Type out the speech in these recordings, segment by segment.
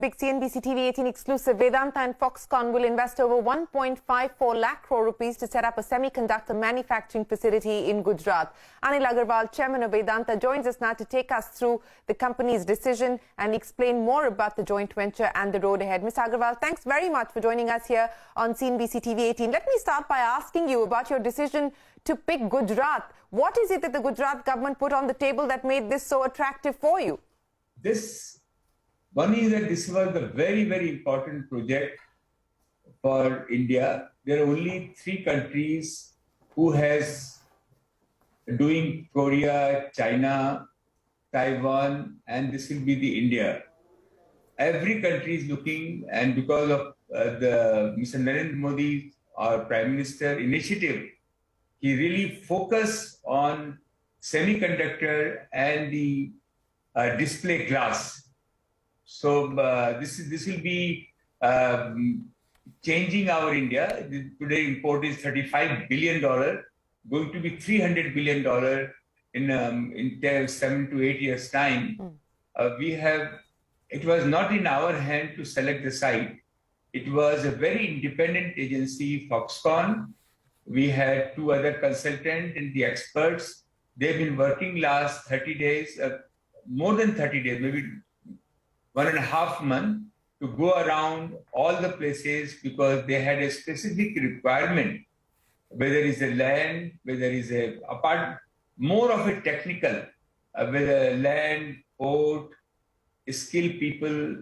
Big CNBC TV18 exclusive. Vedanta and Foxconn will invest over 1.54 lakh crore rupees to set up a semiconductor manufacturing facility in Gujarat. Anil Agarwal, chairman of Vedanta, joins us now to take us through the company's decision and explain more about the joint venture and the road ahead. Mr. Agarwal, thanks very much for joining us here on CNBC TV18. Let me start by asking you about your decision to pick Gujarat. What is it that the Gujarat government put on the table that made this so attractive for you? One is that this was a very, very important project for India. There are only 3 countries who has doing Korea, China, Taiwan, and this will be the India. Every country is looking, and because of the Mr. Narendra Modi, our Prime Minister initiative, he really focused on semiconductor and the display glass. So this will be changing our India. Today import is $35 billion, going to be $300 billion in 7 to 8 years time. It was not in our hand to select the site. It was a very independent agency, Foxconn. We had 2 other consultants and the experts. They've been working last 30 days, more than 30 days, maybe 1.5 months, to go around all the places because they had a specific requirement, whether it's a land, whether it's a more of a technical, whether land, port, skilled people,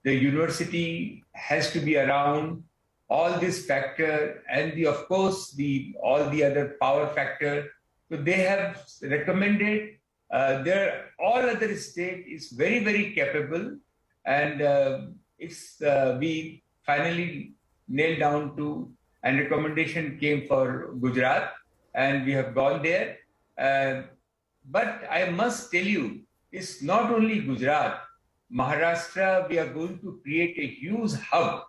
the university has to be around, all this factor, and of course all the other power factor. So they have recommended. All other state is very, very capable, and we finally nailed down to, and recommendation came for Gujarat, and we have gone there. But I must tell you, it's not only Gujarat. Maharashtra, we are going to create a huge hub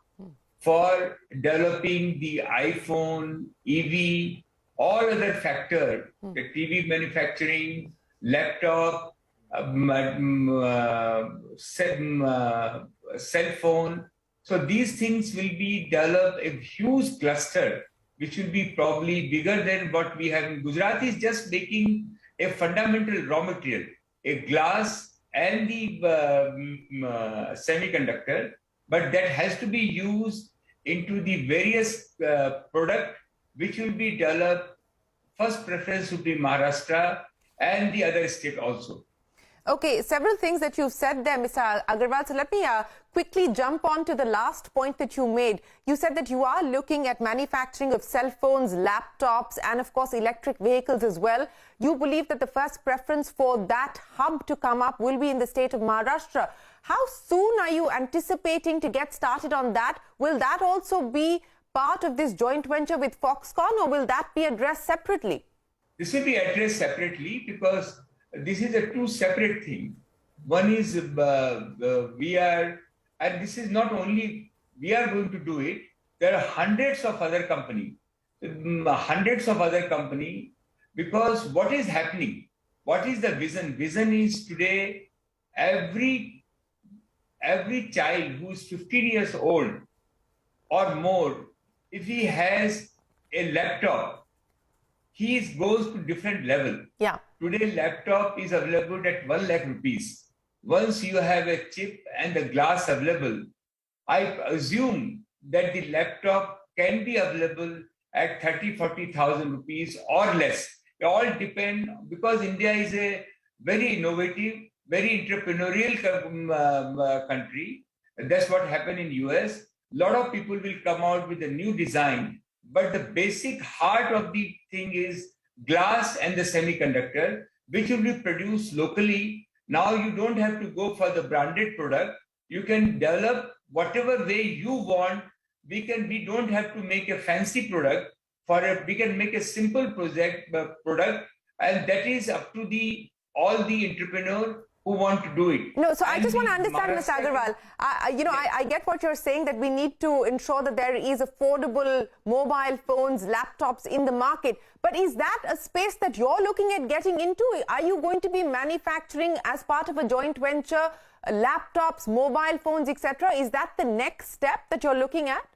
for developing the iPhone, EV, all other factor, the TV manufacturing, laptop, cell phone. So these things will be developed a huge cluster, which will be probably bigger than what we have in Gujarat. Is just making a fundamental raw material, a glass and the semiconductor, but that has to be used into the various product which will be developed. First preference would be Maharashtra and the other state also. Okay, several things that you've said there, Mr. Agarwal. So let me quickly jump on to the last point that you made. You said that you are looking at manufacturing of cell phones, laptops, and of course electric vehicles as well. You believe that the first preference for that hub to come up will be in the state of Maharashtra. How soon are you anticipating to get started on that? Will that also be part of this joint venture with Foxconn, or will that be addressed separately? This will be addressed separately because this is a 2 separate things. One is we are, and this is not only we are going to do it, there are hundreds of other companies, because what is happening? What is the vision? Vision is today every child who is 15 years old or more, if he has a laptop, he goes to different level. Yeah. Today, laptop is available at 1 lakh rupees. Once you have a chip and the glass available, I assume that the laptop can be available at 30,000-40,000 rupees or less. It all depend, because India is a very innovative, very entrepreneurial country. That's what happened in US. A lot of people will come out with a new design. But the basic heart of the thing is glass and the semiconductor, which will be produced locally. Now you don't have to go for the branded product. You can develop whatever way you want. We don't have to make a fancy product. We can make a simple product, and that is up to all the entrepreneur who want to do it. No, so I just want to understand, Mr. Agarwal, I get what you're saying, that we need to ensure that there is affordable mobile phones, laptops in the market. But is that a space that you're looking at getting into? Are you going to be manufacturing as part of a joint venture laptops, mobile phones, etc.? Is that the next step that you're looking at?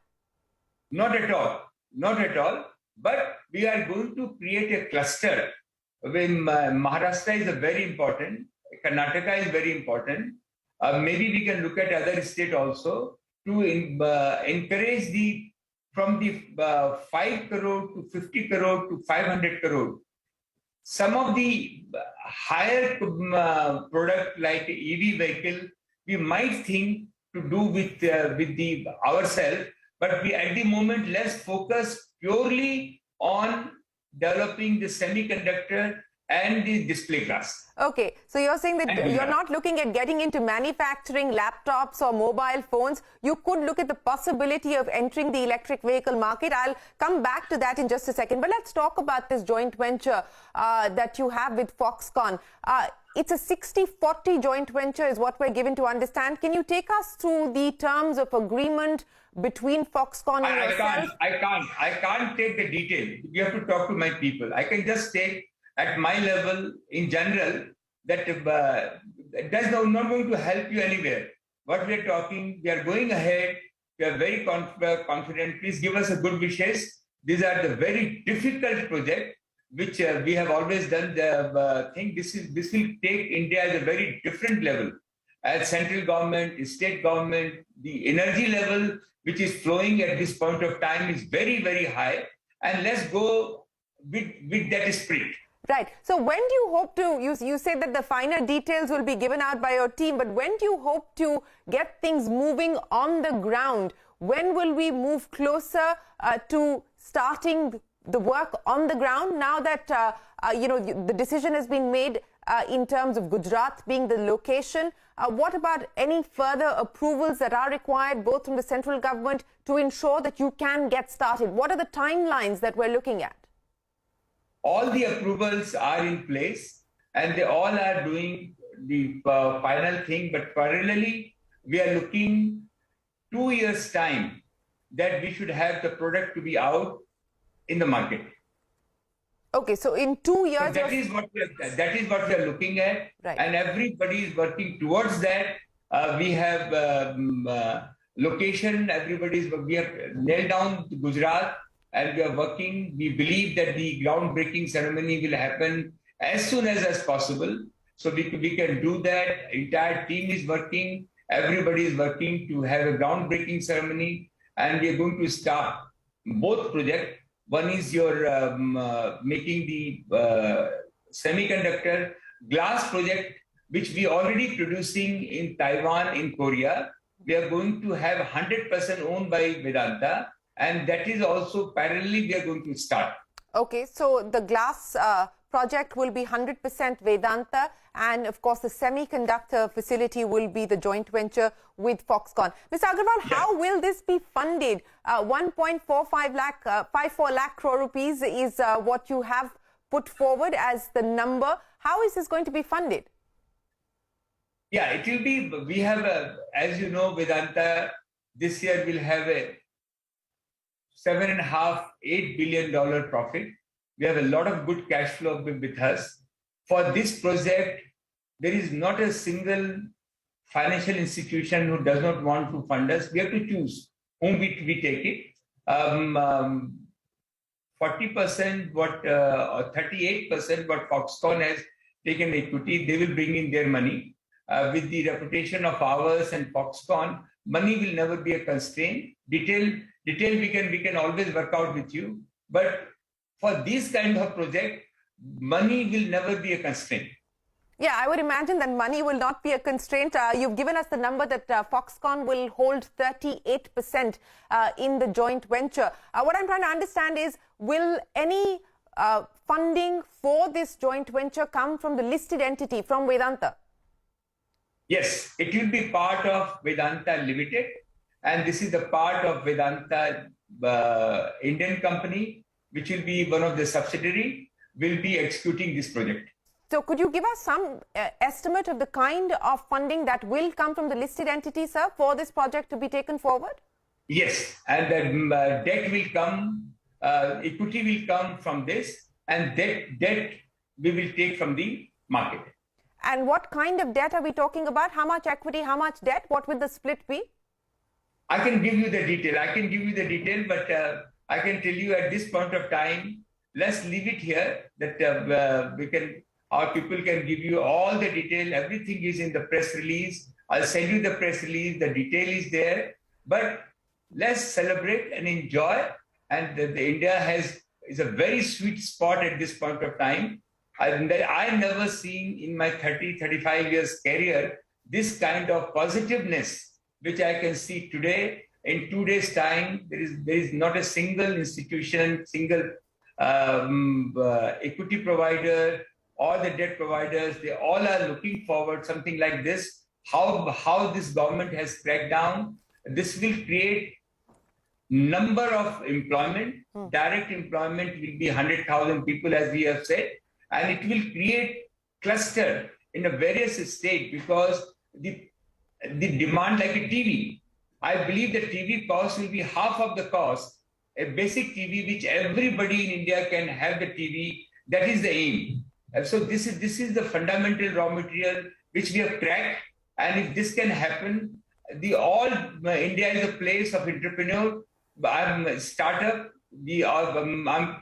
Not at all. Not at all. But we are going to create a cluster. When Maharashtra is very important, Karnataka is very important. Maybe we can look at other states also to encourage from the 5 crore to 50 crore to 500 crore. Some of the higher product like EV vehicle, we might think to do with ourselves, but we at the moment let's focus purely on developing the semiconductor and the display glass. Okay, so you're saying that you're not looking at getting into manufacturing laptops or mobile phones. You could look at the possibility of entering the electric vehicle market. I'll come back to that in just a second. But let's talk about this joint venture that you have with Foxconn. It's a 60-40 joint venture is what we're given to understand. Can you take us through the terms of agreement between Foxconn and yourself? I can't take the detail. You have to talk to my people. I can just take at my level in general that that's not going to help you anywhere. What we are talking, we are going ahead. We are very confident. Please give us a good wishes. These are the very difficult project which we have always done. The thing this will take India at a very different level. As central government, state government, the energy level which is flowing at this point of time is very, very high. And let's go with that spirit. Right. So when do you hope to, you say that the finer details will be given out by your team, but when do you hope to get things moving on the ground? When will we move closer to starting the work on the ground now that, the decision has been made in terms of Gujarat being the location? What about any further approvals that are required both from the central government to ensure that you can get started? What are the timelines that we're looking at? All the approvals are in place and they all are doing the final thing. But parallelly, we are looking 2 years' time that we should have the product to be out in the market. Okay, so in 2 years... So that is what we are looking at. Right. And everybody is working towards that. We have location, we have nailed down Gujarat. And we are working. We believe that the groundbreaking ceremony will happen as soon as possible. So we can do that. Entire team is working. Everybody is working to have a groundbreaking ceremony. And we are going to start both projects. One is your making the semiconductor glass project, which we already producing in Taiwan, in Korea. We are going to have 100% owned by Vedanta. And that is also parallelly we are going to start. Okay, so the glass project will be 100% Vedanta, and of course the semiconductor facility will be the joint venture with Foxconn. Mr. Agarwal, how will this be funded? 54 lakh crore rupees is what you have put forward as the number. How is this going to be funded? Yeah, it will be, we have, as you know, Vedanta this year will have a $7.5–8 billion profit. We have a lot of good cash flow with us. For this project, there is not a single financial institution who does not want to fund us. We have to choose whom we take it. 40% or 38% what Foxconn has taken equity, they will bring in their money. With the reputation of ours and Foxconn, money will never be a constraint. Detail we can always work out with you. But for this kind of project, money will never be a constraint. Yeah, I would imagine that money will not be a constraint. You've given us the number that Foxconn will hold 38% in the joint venture. What I'm trying to understand is, will any funding for this joint venture come from the listed entity, from Vedanta? Yes, it will be part of Vedanta Limited. And this is the part of Vedanta Indian company, which will be one of the subsidiary, will be executing this project. So could you give us some estimate of the kind of funding that will come from the listed entity, sir, for this project to be taken forward? Yes, and the debt will come, equity will come from this, and debt we will take from the market. And what kind of debt are we talking about? How much equity, how much debt? What will the split be? I can give you the detail. But I can tell you at this point of time, let's leave it here, that our people can give you all the detail. Everything is in the press release. I'll send you the press release. The detail is there. But let's celebrate and enjoy. And the India is a very sweet spot at this point of time. I've never seen in my 35 years career this kind of positiveness which I can see today. In 2 days' time, there is not a single institution, single equity provider or the debt providers. They all are looking forward something like this. How this government has cracked down. This will create number of employment. Direct employment will be 100,000 people, as we have said, and it will create cluster in a various states, because the demand, like a TV, I believe the TV cost will be half of the cost. A basic TV which everybody in India can have the TV. That is the aim. And so this is the fundamental raw material which we have cracked. And if this can happen, India is a place of entrepreneur. I'm a startup. I'm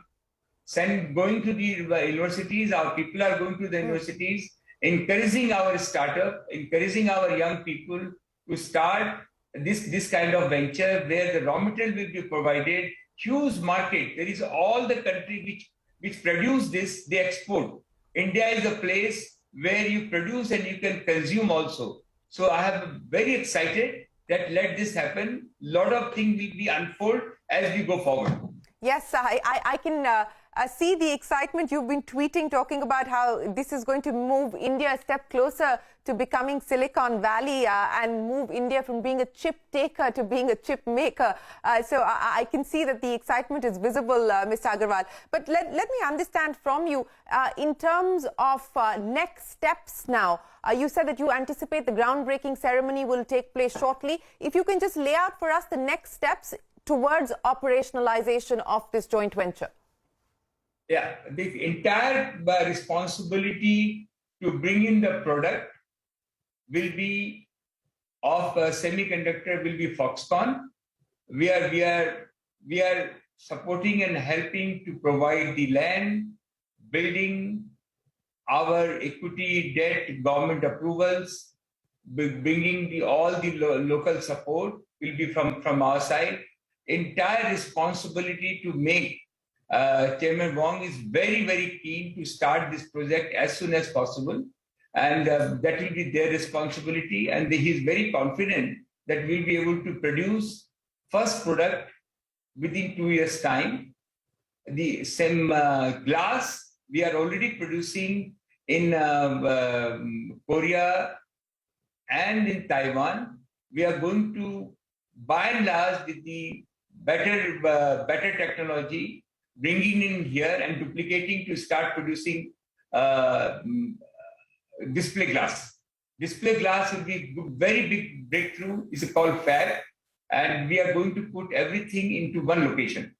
going to the universities. Our people are going to the universities, encouraging our startup, encouraging our young people to start this kind of venture where the raw material will be provided. Huge market. There is all the country which produce this, they export. India is a place where you produce and you can consume also. So I am very excited that let this happen. Lot of things will be unfold as we go forward. Yes, I can see the excitement. You've been tweeting, talking about how this is going to move India a step closer to becoming Silicon Valley and move India from being a chip taker to being a chip maker. So I can see that the excitement is visible, Mr. Agarwal. But let me understand from you, in terms of next steps now, you said that you anticipate the groundbreaking ceremony will take place shortly. If you can just lay out for us the next steps towards operationalization of this joint venture. Yeah, the entire responsibility to bring in the product will be of semiconductor will be Foxconn. We are supporting and helping to provide the land, building, our equity, debt, government approvals, bringing all the local support will be from our side. Entire responsibility to make. Chairman Wong is very, very keen to start this project as soon as possible, and that will be their responsibility. And he is very confident that we'll be able to produce first product within 2 years' time. The same glass we are already producing in Korea and in Taiwan. We are going to, by and large, with the better technology, bringing in here and duplicating to start producing display glass. Display glass will be very big breakthrough. It's called fab, and we are going to put everything into one location.